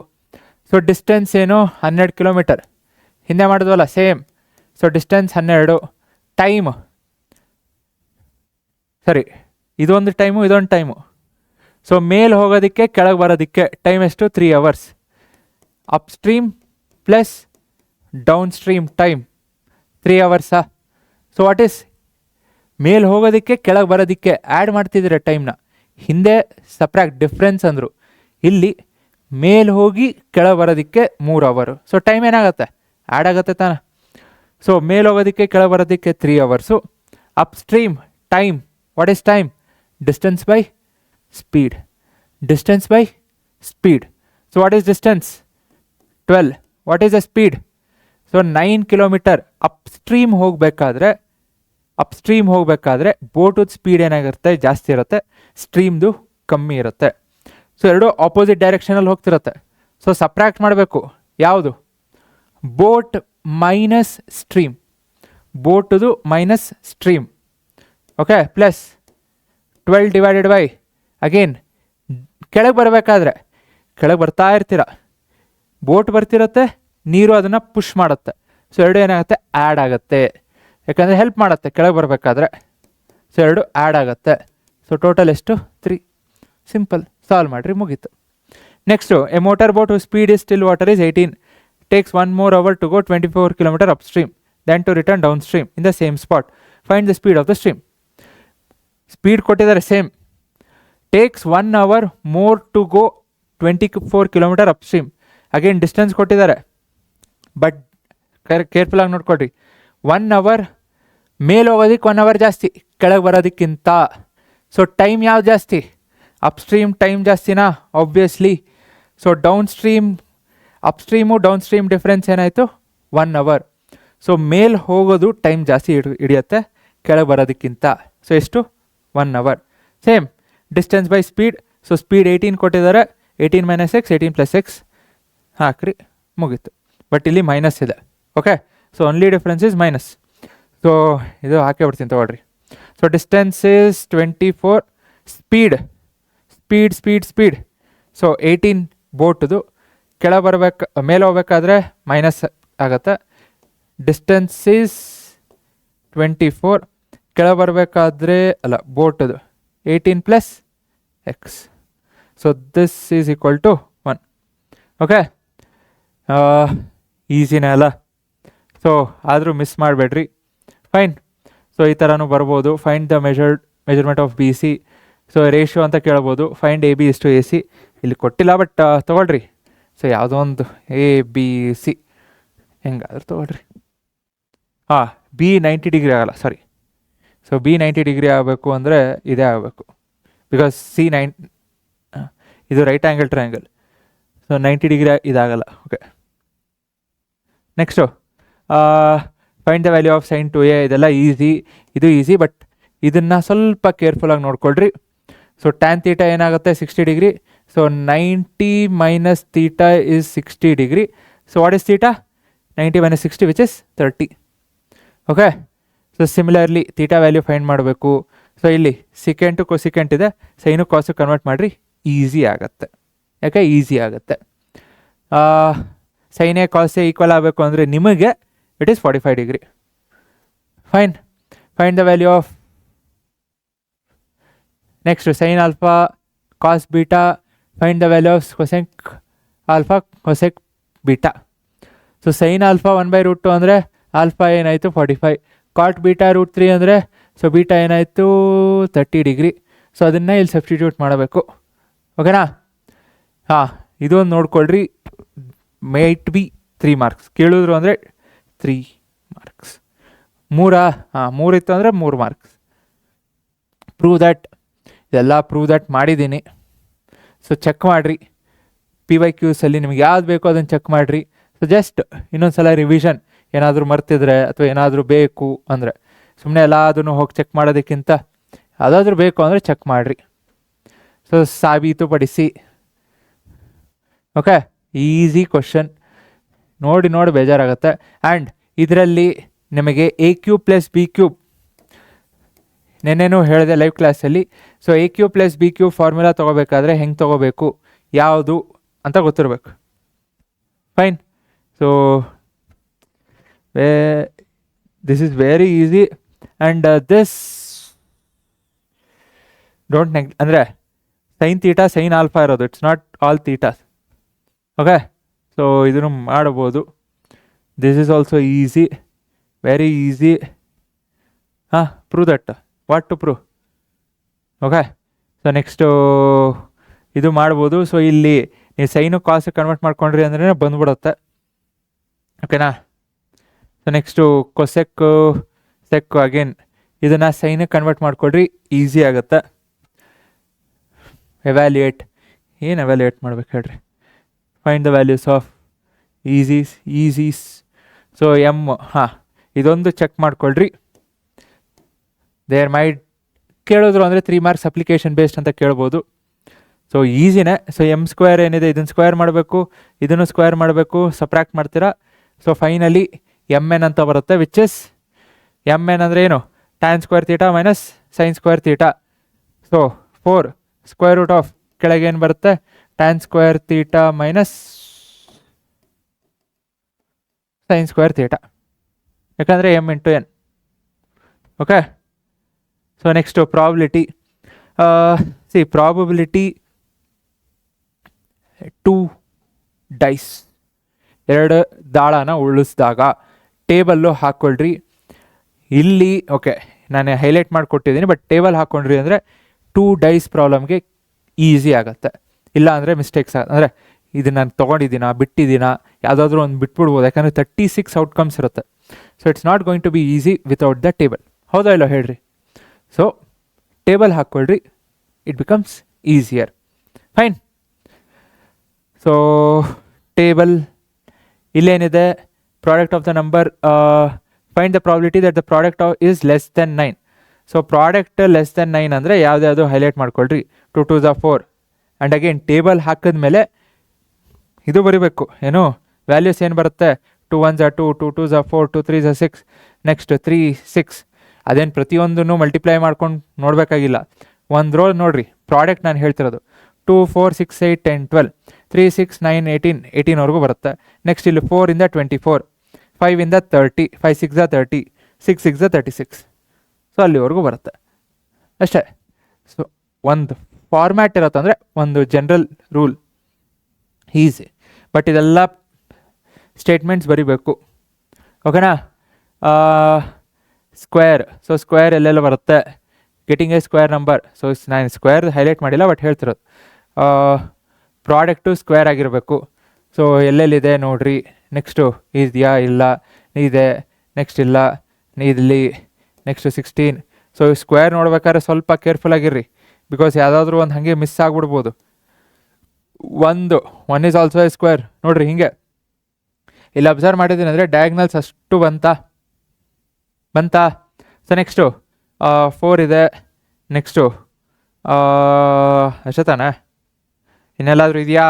ಸೊ ಡಿಸ್ಟೆನ್ಸ್ ಏನು, 12 km. ಹಿಂದೆ ಮಾಡಿದ್ವಲ್ಲ ಸೇಮ್. ಸೊ ಡಿಸ್ಟೆನ್ಸ್ 12, ಟೈಮು ಸರಿ, ಇದೊಂದು ಟೈಮು. ಸೊ ಮೇಲೆ ಹೋಗೋದಕ್ಕೆ ಕೆಳಗೆ ಬರೋದಕ್ಕೆ ಟೈಮ್ ಎಷ್ಟು, 3 hours. Upstream plus down stream time 3 hours. So what is, ಮೇಲೆ ಹೋಗೋದಕ್ಕೆ ಕೆಳಗೆ ಬರೋದಕ್ಕೆ ಆ್ಯಡ್ ಮಾಡ್ತಿದ್ದೀರ ಟೈಮ್ನ. ಹಿಂದೆ ಸಪ್ರಾಕ್ಟ್ ಡಿಫ್ರೆನ್ಸ್ ಅಂದರು, ಇಲ್ಲಿ ಮೇಲೆ ಹೋಗಿ ಕೆಳಗೆ ಬರೋದಕ್ಕೆ 3 hour. ಸೊ ಟೈಮ್ ಏನಾಗುತ್ತೆ, ಆ್ಯಡ್ ಆಗುತ್ತೆ ತಾನೆ. ಸೊ ಮೇಲೆ ಹೋಗೋದಕ್ಕೆ ಕೆಳಗೆ ಬರೋದಕ್ಕೆ 3 hours. Upstream time, what is time, distance by speed. So what is distance, 12. What is the speed? So 9 kilometre upstream ಹೋಗಬೇಕಾದ್ರೆ ಬೋಟದ ಸ್ಪೀಡ್ ಏನಾಗಿರುತ್ತೆ, ಜಾಸ್ತಿ ಇರುತ್ತೆ, ಸ್ಟ್ರೀಮ್ದು ಕಮ್ಮಿ ಇರುತ್ತೆ. ಸೊ ಎರಡು ಆಪೋಸಿಟ್ ಡೈರೆಕ್ಷನಲ್ಲಿ ಹೋಗ್ತಿರುತ್ತೆ. ಸೊ ಸಪ್ರಾಕ್ಟ್ ಮಾಡಬೇಕು. ಯಾವುದು? ಬೋಟ್ ಮೈನಸ್ ಸ್ಟ್ರೀಮ್, ಬೋಟದು minus stream. Okay, plus 12 divided by again ಕೆಳಗೆ ಬರಬೇಕಾದ್ರೆ ಕೆಳಗೆ ಬರ್ತಾ ಇರ್ತೀರ, ಬೋಟ್ ಬರ್ತಿರುತ್ತೆ, ನೀರು ಅದನ್ನು ಪುಷ್ ಮಾಡುತ್ತೆ. ಸೊ ಎರಡು ಏನಾಗುತ್ತೆ, ಆ್ಯಡ್ ಆಗುತ್ತೆ. ಯಾಕಂದರೆ ಹೆಲ್ಪ್ ಮಾಡುತ್ತೆ ಕೆಳಗೆ ಬರಬೇಕಾದ್ರೆ. ಸೊ ಎರಡು ಆ್ಯಡ್ ಆಗುತ್ತೆ. ಸೊ ಟೋಟಲ್ ಎಷ್ಟು? 3. ಸಿಂಪಲ್, ಸಾಲ್ವ್ ಮಾಡಿರಿ, ಮುಗೀತು. Next, A motor boat who speed is still water is 18 takes 1 more hour to go 24 km upstream then to return downstream in the same spot. Find the speed of the stream. Speed ಕೊಟ್ಟಿದ್ದಾರೆ same. Takes 1 hour more to go 24 km upstream. Again distance ಕೊಟ್ಟಿದ್ದಾರೆ, but ಕೇರ್ಫುಲ್ಲಾಗಿ ನೋಡ್ಕೊಡ್ರಿ. 1 hour ಮೇಲೆ ಹೋಗೋದಕ್ಕೆ 1 hour ಜಾಸ್ತಿ, ಕೆಳಗೆ ಬರೋದಕ್ಕಿಂತ. So time ಯಾವ್ದು ಜಾಸ್ತಿ? ಅಪ್ಸ್ಟ್ರೀಮ್ ಟೈಮ್ ಜಾಸ್ತಿನಾ? Obviously. So upstream downstream difference ಏನಾಯಿತು? 1 hour. ಸೊ ಮೇಲೆ ಹೋಗೋದು ಟೈಮ್ ಜಾಸ್ತಿ ಹಿಡಿಯುತ್ತೆ ಕೆಳಗೆ ಬರೋದಕ್ಕಿಂತ. ಸೊ ಎಷ್ಟು? 1 hour. Same distance by speed. So speed 18 ಕೊಟ್ಟಿದ್ದಾರೆ, 18 - x, 18 + x ಹಾಕ್ರಿ, ಮುಗೀತು. ಬಟ್ ಇಲ್ಲಿ ಮೈನಸ್ ಇದೆ. Okay, so only difference is minus. So ಇದು ಹಾಕೇ ಬಿಡ್ತೀನಿ ತಗೊಳ್ರಿ. So distance is 24, speed. So 18 ಬೋಟ್ದು, ಕೆಳಗೆ ಬರ್ಬೇಕು ಮೇಲೆ ಹೋಗ್ಬೇಕಾದ್ರೆ ಮೈನಸ್ ಆಗುತ್ತೆ. ಡಿಸ್ಟೆನ್ಸ್ ಈಸ್ 24, ಕೆಳಗೆ ಬರಬೇಕಾದ್ರೆ ಅಲ್ಲ ಬೋಟದು 18 + x. So this is equal to 1. Okay, ಈಸಿನೇ ಅಲ್ಲ? ಸೊ ಆದರೂ ಮಿಸ್ ಮಾಡಬೇಡ್ರಿ. ಫೈನ್. ಸೊ ಈ ಥರನೂ ಬರ್ಬೋದು. Find the measurement of BC. So ratio ಅಂತ ಕೇಳ್ಬೋದು. ಫೈಂಡ್ AB ಇಷ್ಟು AC. ಇಲ್ಲಿ ಕೊಟ್ಟಿಲ್ಲ, ಬಟ್ ತೊಗೊಳ್ರಿ. ಸೊ ಯಾವುದೋ ಒಂದು ABC ಹೆಂಗಾದ್ರೂ ತೊಗೊಳ್ರಿ. B 90 ಡಿಗ್ರಿ ಆಗಲ್ಲ, ಸಾರಿ. ಸೊ B 90 ಡಿಗ್ರಿ ಆಗಬೇಕು ಅಂದರೆ ಇದೇ ಆಗಬೇಕು, ಬಿಕಾಸ್ C9 ಇದು right angle triangle. So 90 degree ಇದಾಗಲ್ಲ. Okay, next find the value of sin 2a. ಇದೆಲ್ಲ ಈಸಿ, ಇದು ಈಸಿ, ಬಟ್ ಇದನ್ನು ಸ್ವಲ್ಪ ಕೇರ್ಫುಲ್ಲಾಗಿ ನೋಡ್ಕೊಳ್ರಿ. ಸೊ tan θ ಏನಾಗುತ್ತೆ? 60 degree. So 90 - θ is 60 degree. So what is θ? 90 - 60 which is 30. Okay, so similarly θ value find ಮಾಡಬೇಕು. So ಇಲ್ಲಿ secant cosecant ಇದೆ, sine cos convert ಮಾಡಿರಿ, easy ಆಗುತ್ತೆ. ಯಾಕೆ ಈಸಿ ಆಗುತ್ತೆ? ಸೈನೇ ಕಾಸೇ ಈಕ್ವಲ್ ಆಗಬೇಕು ಅಂದರೆ ನಿಮಗೆ it is 45 degree. Fine. Find the value of next sine alpha cos beta. Find the value of cosec alpha cosec beta. So sine alpha 1/√2 ಅಂದರೆ alpha ಏನಾಯಿತು? 45. ಕಾಟ್ beta √3 ಅಂದರೆ ಸೊ ಬೀಟಾ ಏನಾಯಿತು? 30 ಡಿಗ್ರಿ. ಸೊ ಅದನ್ನು ಇಲ್ಲಿ substitute ಮಾಡಬೇಕು. ಓಕೆನಾ? ಇದೊಂದು ನೋಡ್ಕೊಳ್ರಿ. Might be 3 marks ಕೇಳಿದ್ರು ಅಂದರೆ 3 ಮಾರ್ಕ್ಸ್. 3 ಇತ್ತು ಅಂದರೆ 3 ಮಾರ್ಕ್ಸ್. Prove that. ಇದೆಲ್ಲ ಪ್ರೂವ್ ದ್ಯಾಟ್ ಮಾಡಿದ್ದೀನಿ. ಸೊ ಚೆಕ್ ಮಾಡಿರಿ. PYQಸಲ್ಲಿ ನಿಮ್ಗೆ ಯಾವ್ದು ಬೇಕೋ ಅದನ್ನು ಚೆಕ್ ಮಾಡಿರಿ. ಸೊ ಜಸ್ಟ್ ಇನ್ನೊಂದು ಸಲ ರಿವಿಷನ್, ಏನಾದರೂ ಮರ್ತಿದ್ರೆ ಅಥವಾ ಏನಾದರೂ ಬೇಕು ಅಂದರೆ ಸುಮ್ಮನೆ ಎಲ್ಲದನ್ನು ಹೋಗಿ ಚೆಕ್ ಮಾಡೋದಕ್ಕಿಂತ ಯಾವುದಾದ್ರೂ ಬೇಕು ಅಂದರೆ ಚೆಕ್ ಮಾಡಿರಿ. ಸೊ ಸಾಬೀತುಪಡಿಸಿ. Okay, easy question. ನೋಡಿ ಬೇಜಾರಾಗುತ್ತೆ. ಆ್ಯಂಡ್ ಇದರಲ್ಲಿ ನಿಮಗೆ A³ + B³ ನೆನ್ನೆನೂ ಹೇಳಿದೆ ಲೈವ್ ಕ್ಲಾಸಲ್ಲಿ. ಸೊ A³ + B³ ಫಾರ್ಮುಲಾ ತೊಗೋಬೇಕಾದ್ರೆ ಹೆಂಗೆ ತೊಗೋಬೇಕು, ಯಾವುದು ಅಂತ ಗೊತ್ತಿರಬೇಕು. Fine. So this is very easy. And this don't ಅಂದರೆ sin θ sin ಆಲ್ಫಾ ಇರೋದು, it's not all thetas. Okay, so ಇದನ್ನು ಮಾಡ್ಬೋದು. This is also easy, very easy. Prove that. What to prove? Okay, so next ಇದು ಮಾಡ್ಬೋದು. So ಇಲ್ಲಿ ನೀವು sign cos convert ಮಾಡ್ಕೊಂಡ್ರಿ ಅಂದ್ರೆ ಬಂದ್ಬಿಡುತ್ತೆ. ಓಕೆನಾ? So next cosec sec again ಇದನ್ನು ಸೈನಿಗೆ ಕನ್ವರ್ಟ್ ಮಾಡ್ಕೊಡ್ರಿ, ಈಸಿ ಆಗುತ್ತೆ. ಎವ್ಯಾಲ್ಯೂಯೇಟ್. ಏನು ಎವ್ಯಾಲ್ಯೂಯೇಟ್ ಮಾಡ್ಬೇಕು ಹೇಳ್ರಿ? Find the values of these. So um, ಹಾಂ, ಇದೊಂದು ಚೆಕ್ ಮಾಡ್ಕೊಳ್ರಿ. ದೇರ್ ಮೈಟ್ ಕೇಳಿದ್ರು ಅಂದರೆ 3 ಮಾರ್ಕ್ಸ್ ಅಪ್ಲಿಕೇಶನ್ ಬೇಸ್ಡ್ ಅಂತ ಕೇಳ್ಬೋದು. ಸೊ ಈಸಿನೇ. ಸೊ ಎಮ್ ಸ್ಕ್ವೇರ್ ಏನಿದೆ ಇದನ್ನು ಸ್ಕ್ವೇರ್ ಮಾಡಬೇಕು, ಇದನ್ನು ಸ್ಕ್ವೇರ್ ಮಾಡಬೇಕು, ಸಪ್ರಾಕ್ಟ್ ಮಾಡ್ತೀರಾ. ಸೊ ಫೈನಲಿ ಎಮ್ ಎನ್ ಅಂತ ಬರುತ್ತೆ, ವಿಚ್ ಇಸ್ ಎಮ್ ಎನ್ ಅಂದರೆ ಏನು, tan square theta minus sine square theta. So 4 square root of ಕೆಳಗೆ ಏನು ಬರುತ್ತೆ, tan square theta minus sine square theta, ಯಾಕಂದರೆ M into N. Okay. So next probability. Probability 2 dice, 2 ದಾಳನ ಉಳಿಸಿದಾಗ table ಹಾಕ್ಕೊಳ್ರಿ. ಇಲ್ಲಿ ಓಕೆ ನಾನು ಹೈಲೈಟ್ ಮಾಡಿಕೊಟ್ಟಿದ್ದೀನಿ, ಬಟ್ ಟೇಬಲ್ ಹಾಕ್ಕೊಂಡ್ರಿ ಅಂದರೆ 2 ಡೈಸ್ ಪ್ರಾಬ್ಲಮ್ಗೆ ಈಸಿ ಆಗುತ್ತೆ. ಇಲ್ಲ ಅಂದರೆ ಮಿಸ್ಟೇಕ್ಸ್ ಅಂದರೆ ಇದು ನಾನು ತೊಗೊಂಡಿದ್ದೀನಾ ಬಿಟ್ಟಿದ್ದೀನಾ ಯಾವುದಾದ್ರೂ ಒಂದು ಬಿಟ್ಬಿಡ್ಬೋದು, ಯಾಕಂದರೆ 36 ಔಟ್ಕಮ್ಸ್ ಇರುತ್ತೆ. So it's not going to be easy without the table. ಹೌದಾ ಇಲ್ಲೋ ಹೇಳ್ರಿ. ಸೊ ಟೇಬಲ್ ಹಾಕ್ಕೊಳ್ರಿ, it becomes easier. Fine. So table ಇಲ್ಲೇನಿದೆ, product of the number, find the probability that the product is less than 9. So product less than 9 ಅಂದರೆ ಯಾವುದ್ಯಾವುದು highlight ಮಾಡ್ಕೊಳ್ರಿ. 2 2s are 4. And again table ಹಾಕಿದ್ಮೇಲೆ ಇದು ಬರೀಬೇಕು, ಏನು values ಏನು ಬರುತ್ತೆ, 2 1s are 2, 2 2s are 4, 2 3s are 6, next 3 6. ಅದೇನು ಪ್ರತಿಯೊಂದನ್ನು ಮಲ್ಟಿಪ್ಲೈ ಮಾಡ್ಕೊಂಡು ನೋಡಬೇಕಾಗಿಲ್ಲ, ಒಂದು ರೋ ನೋಡಿರಿ. ಪ್ರಾಡಕ್ಟ್ ನಾನು ಹೇಳ್ತಿರೋದು 2 4 6 8 10 12, 3 6 9 18, 18ವರೆಗೂ ಬರುತ್ತೆ. ನೆಕ್ಸ್ಟ್ ಇಲ್ಲಿ 4 ಇಂದ 24, 5 ಇಂದ 30, 5 6 30, 6 6 36. ಸೊ ಅಲ್ಲಿವರೆಗೂ ಬರುತ್ತೆ ಅಷ್ಟೇ. ಸೊ ಒಂದು ಫಾರ್ಮ್ಯಾಟ್ ಇರುತ್ತೆ, ಅಂದರೆ ಒಂದು ಜನರಲ್ ರೂಲ್, ಈಸಿ. ಬಟ್ ಇದೆಲ್ಲ ಸ್ಟೇಟ್ಮೆಂಟ್ಸ್ ಬರೀಬೇಕು. ಓಕೆನಾ. ಸ್ಕ್ವೇರ್. ಸೊ ಸ್ಕ್ವೇರ್ ಎಲ್ಲೆಲ್ಲ ಬರುತ್ತೆ, getting A square number. So ನಾನು ಸ್ಕ್ವೇರ್ ಹೈಲೈಟ್ ಮಾಡಿಲ್ಲ, ಬಟ್ ಹೇಳ್ತಿರೋದು ಪ್ರಾಡಕ್ಟು ಸ್ಕ್ವೇರ್ ಆಗಿರಬೇಕು. ಸೊ ಎಲ್ಲೆಲ್ಲಿದೆ ನೋಡಿರಿ. ನೆಕ್ಸ್ಟು ಇದೆಯಾ, ಇಲ್ಲ, ಇದೆ, ನೆಕ್ಸ್ಟ್ ಇಲ್ಲ, ಇಲ್ಲಿ, ನೆಕ್ಸ್ಟು 16. ಸೊ ಸ್ಕ್ವೇರ್ ನೋಡ್ಬೇಕಾದ್ರೆ ಸ್ವಲ್ಪ ಕೇರ್ಫುಲ್ ಆಗಿರ್ರಿ, ಬಿಕಾಸ್ ಯಾವುದಾದ್ರೂ ಒಂದು ಹಾಗೆ ಮಿಸ್ ಆಗಿಬಿಡ್ಬೋದು. 1 ಈಸ್ ಆಲ್ಸೋ ಎ ಸ್ಕ್ವೇರ್ ನೋಡಿರಿ. ಹಿಂಗೆ ಇಲ್ಲಿ ಅಬ್ಸರ್ವ್ ಮಾಡಿದ್ದೀನಿ ಅಂದರೆ ಡಯಾಗ್ನಲ್ಸ್ ಅಷ್ಟು ಬಂತಾ. ಸೊ ನೆಕ್ಸ್ಟು 4 ಇದೆ. ನೆಕ್ಸ್ಟು ಅಷ್ಟೇ ತಾನೆ, ಇನ್ನೆಲ್ಲಾದರೂ ಇದೆಯಾ,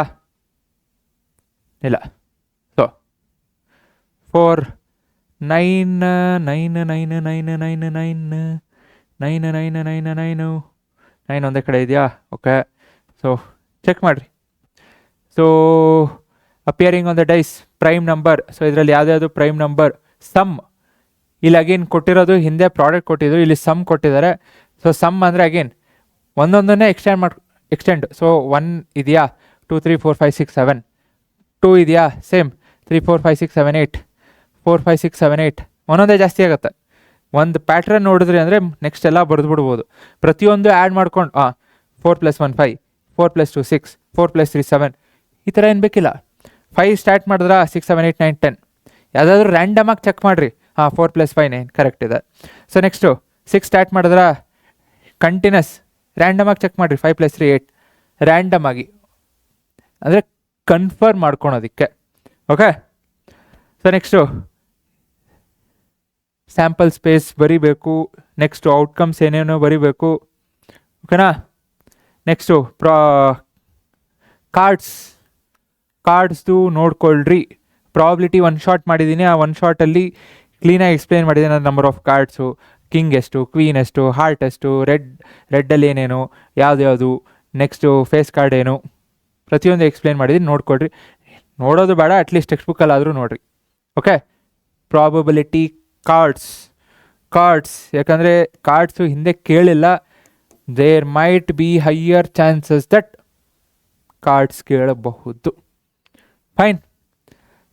ಇಲ್ಲ. ಸೊ 4 9 9 9 9 9 9 9 9 9 9 ಒಂದೇ ಕಡೆ ಇದೆಯಾ. ಓಕೆ. ಸೊ ಚೆಕ್ ಮಾಡಿರಿ. So appearing on the dice prime number. So ಇದರಲ್ಲಿ ಯಾವುದ್ಯಾವುದು ಪ್ರೈಮ್ ನಂಬರ್, ಸಮ್. ಇಲ್ಲಿ ಅಗೇನ್ ಕೊಟ್ಟಿರೋದು ಹಿಂದೆ ಪ್ರಾಡಕ್ಟ್ ಕೊಟ್ಟಿದ್ರು, ಇಲ್ಲಿ ಸಮ್ ಕೊಟ್ಟಿದ್ದಾರೆ. ಸೊ ಸಮ್ ಅಂದರೆ ಅಗೇನ್ ಒಂದೊಂದನ್ನೇ ಎಕ್ಸ್ಟೆಂಡ್. ಸೊ 1 ಇದೆಯಾ, 2 3 4 5 6 7, 2 ಇದೆಯಾ, ಸೇಮ್ 3 4 5 6 7 8, 4 5 6 7 8, ಒಂದೊಂದೇ ಜಾಸ್ತಿ ಆಗುತ್ತೆ. ಒಂದು ಪ್ಯಾಟ್ರನ್ ನೋಡಿದ್ರಿ ಅಂದರೆ ನೆಕ್ಸ್ಟ್ ಎಲ್ಲ ಬರೆದ್ಬಿಡ್ಬೋದು. ಪ್ರತಿಯೊಂದು ಆ್ಯಡ್ ಮಾಡ್ಕೊಂಡು 4 + 1 5, 4 + 2 6, 4 + 3 7, ಈ ಥರ ಏನು ಬೇಕಿಲ್ಲ. 5 ಸ್ಟಾರ್ಟ್ ಮಾಡಿದ್ರೆ 6 7 8 9 10, ಯಾವುದಾದ್ರೂ ರ್ಯಾಂಡಮಾಗಿ ಚೆಕ್ ಮಾಡಿರಿ. 4 + 5 9 ಕರೆಕ್ಟ್ ಇದೆ. ಸೊ ನೆಕ್ಸ್ಟು 6 ಸ್ಟಾರ್ಟ್ ಮಾಡಿದ್ರೆ ಕಂಟಿನ್ಯೂಸ್ ರ್ಯಾಂಡಮಾಗಿ ಚೆಕ್ ಮಾಡಿರಿ. 5 + 3 8 ರ್ಯಾಂಡಮಾಗಿ, ಅಂದರೆ ಕನ್ಫರ್ಮ್ ಮಾಡ್ಕೊಳೋದಕ್ಕೆ. Okay. So next sample space ಬರೀಬೇಕು. ನೆಕ್ಸ್ಟು ಔಟ್ಕಮ್ಸ್ ಏನೇನೋ ಬರೀಬೇಕು. ಓಕೆನಾ. ನೆಕ್ಸ್ಟು ಕಾರ್ಡ್ಸ್ದು ನೋಡ್ಕೊಳ್ರಿ. ಪ್ರಾಬಿಲಿಟಿ 1 ಶಾಟ್ ಮಾಡಿದ್ದೀನಿ. ಆ 1 ಶಾಟಲ್ಲಿ ಕ್ಲೀನಾಗಿ ಎಕ್ಸ್ಪ್ಲೇನ್ ಮಾಡಿದ್ದೀನಿ. ನಂಬರ್ ಆಫ್ ಕಾರ್ಡ್ಸು, ಕಿಂಗ್ ಎಷ್ಟು, ಕ್ವೀನ್ ಎಷ್ಟು, ಹಾರ್ಟ್ ಎಷ್ಟು, ರೆಡ್ಡಲ್ಲಿ ಏನೇನು, ಯಾವುದು, ನೆಕ್ಸ್ಟು ಫೇಸ್ ಕಾರ್ಡ್ ಏನು, ಪ್ರತಿಯೊಂದು ಎಕ್ಸ್ಪ್ಲೇನ್ ಮಾಡಿದ್ದೀನಿ, ನೋಡ್ಕೊಳ್ರಿ. ನೋಡೋದು ಬೇಡ, ಅಟ್ಲೀಸ್ಟ್ ಟೆಕ್ಸ್ಟ್ ಬುಕ್ಕಲ್ಲಾದರೂ ನೋಡಿರಿ. ಓಕೆ. ಪ್ರಾಬಬಿಲಿಟಿ ಕಾರ್ಡ್ಸ್, ಯಾಕಂದರೆ ಕಾರ್ಡ್ಸು ಹಿಂದೆ ಕೇಳಿಲ್ಲ. There might be higher chances that cards ಕೇಳಬಹುದು. Fine.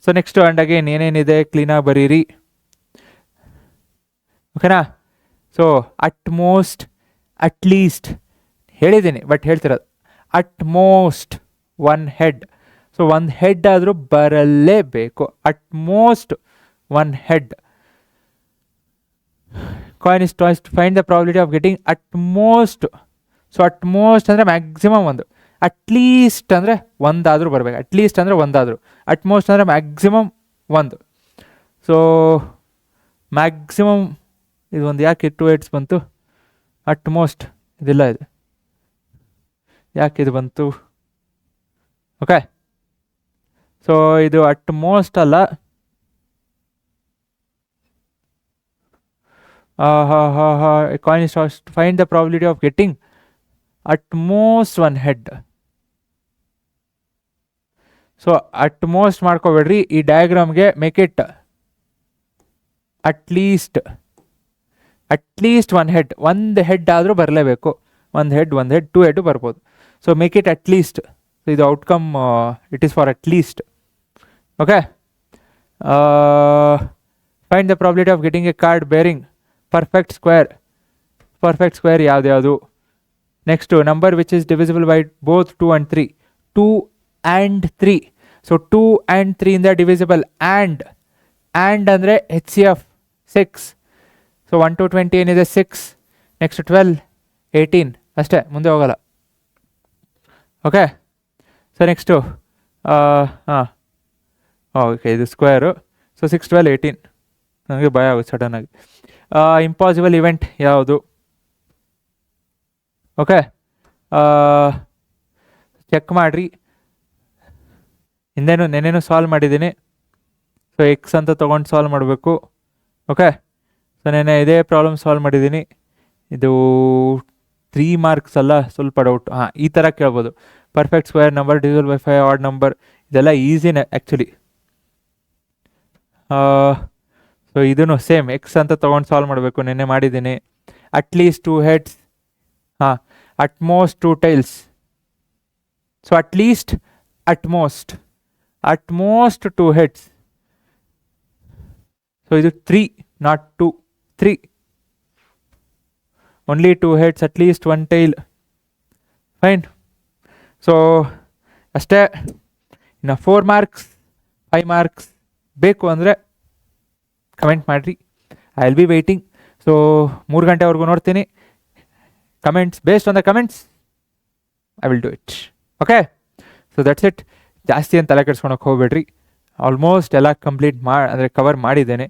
So next and again ಏನೇನಿದೆ ಕ್ಲೀನಾಗಿ ಬರೀರಿ. ಓಕೆನಾ. ಸೊ ಅಟ್ಲೀಸ್ಟ್ ಹೇಳಿದ್ದೀನಿ, ಬಟ್ ಹೇಳ್ತಿರೋದು ಅಟ್ಮೋಸ್ಟ್ 1 ಹೆಡ್. ಸೊ 1 ಹೆಡ್ ಆದರೂ ಬರಲೇಬೇಕು. At most 1 head. Coin is tossed to find the probability of getting at most. So at most ಅಂದರೆ ಮ್ಯಾಕ್ಸಿಮಮ್ 1, ಅಟ್ಲೀಸ್ಟ್ ಅಂದರೆ 1 ಆದರೂ ಬರಬೇಕು. ಅಟ್ಲೀಸ್ಟ್ ಅಂದರೆ 1 ಆದರೂ, ಅಟ್ಮೋಸ್ಟ್ ಅಂದರೆ ಮ್ಯಾಕ್ಸಿಮಮ್ 1. ಸೊ ಮ್ಯಾಕ್ಸಿಮಮ್ ಇದು ಒಂದು ಯಾಕೆ 2 8s ಬಂತು, ಅಟ್ ಮೋಸ್ಟ್ ಇದಿಲ್ಲ ಇದು ಯಾಕೆ ಇದು ಬಂತು. ಓಕೆ, ಸೊ ಇದು ಅಟ್ ಮೋಸ್ಟ್ ಅಲ್ಲ, coin is find the probability of getting at most 1 head. So at most ಮಾಡ್ಕೋಬೇಡ್ರಿ, ಈ ಡಯಾಗ್ರಾಮ್ಗೆ ಮೇಕ್ ಇಟ್ ಅಟ್ಲೀಸ್ಟ್ 1 ಹೆಡ್. ಒಂದು ಹೆಡ್ ಆದರೂ ಬರಲೇಬೇಕು, 1 ಹೆಡ್ 2 ಹೆಡ್ ಬರ್ಬೋದು. So make it at least. So ಇದು outcome, it is for at least. Okay, find the probability of getting a card bearing perfect square. Perfect square ಯಾವ್ದು. Next number which is divisible by both 2 and 3. 2 and 3. So 2 and 3 ಇಂದ divisible. And ಅಂದರೆ HCF 6. So 1 to 20 ಏನಿದೆ 6, next 12 18 ಅಷ್ಟೇ, ಮುಂದೆ ಹೋಗಲ್ಲ. Okay, so next okay ಇದು square. So 6 12 18 ನನಗೆ ಭಯ ಆಗುತ್ತೆ ಸಡನ್ನಾಗಿ. ಇಂಪಾಸಿಬಲ್ ಇವೆಂಟ್ ಯಾವುದು. ಓಕೆ, ಚೆಕ್ ಮಾಡಿರಿ. ನೆನ್ನೆನೂ ಸಾಲ್ವ್ ಮಾಡಿದ್ದೀನಿ. ಸೊ ಎಕ್ಸ್ ಅಂತ ತೊಗೊಂಡು ಸಾಲ್ವ್ ಮಾಡಬೇಕು. ಓಕೆ, ಸೊ ನೆನ್ನೆ ಇದೇ ಪ್ರಾಬ್ಲಮ್ ಸಾಲ್ವ್ ಮಾಡಿದ್ದೀನಿ. ಇದು 3 marks ಅಲ್ಲ, ಸ್ವಲ್ಪ ಡೌಟ್. ಈ ಥರ ಕೇಳ್ಬೋದು. Perfect square number divisible by 5 odd number, ಇದೆಲ್ಲ ಈಸಿನೇ ಆ್ಯಕ್ಚುಲಿ. ಸೊ ಇದೂ ಸೇಮ್ ಎಕ್ಸ್ ಅಂತ ತೊಗೊಂಡು ಸಾಲ್ವ್ ಮಾಡಬೇಕು, ನೆನ್ನೆ ಮಾಡಿದ್ದೀನಿ. At least 2 heads, utmost 2 tails. So at least utmost 2 heads. So ಇದು 3 not 2, 3. only 2 heads, at least 1 tail. Fine. So ಅಷ್ಟೇ. ಇನ್ನು 4 marks 5 marks ಬೇಕು ಅಂದರೆ ಕಮೆಂಟ್ ಮಾಡಿರಿ, I will be waiting. So 3 ಗಂಟೆವರೆಗೂ ನೋಡ್ತೀನಿ. Comments, based on the comments I will do it. Okay, so that's it. ಜಾಸ್ತಿ ಏನು ತಲೆ ಕೆಡ್ಸ್ಕೊಳಕ್ಕೆ ಹೋಗ್ಬೇಡ್ರಿ. ಆಲ್ಮೋಸ್ಟ್ ಎಲ್ಲ ಕಂಪ್ಲೀಟ್ ಅಂದರೆ ಕವರ್ ಮಾಡಿದ್ದೇನೆ.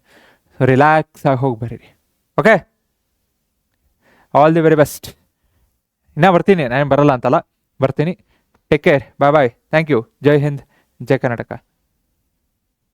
ಸೊ ರಿಲ್ಯಾಕ್ಸ್ ಆಗಿ ಹೋಗಿ ಬರೀರಿ. Okay, all the very best. ಇನ್ನೂ ಬರ್ತೀನಿ, ನಾನು ಬರಲ್ಲ ಅಂತಲ್ಲ, ಬರ್ತೀನಿ. Take care, bye bye, thank you. ಜೈ ಹಿಂದ್, ಜೈ ಕರ್ನಾಟಕ.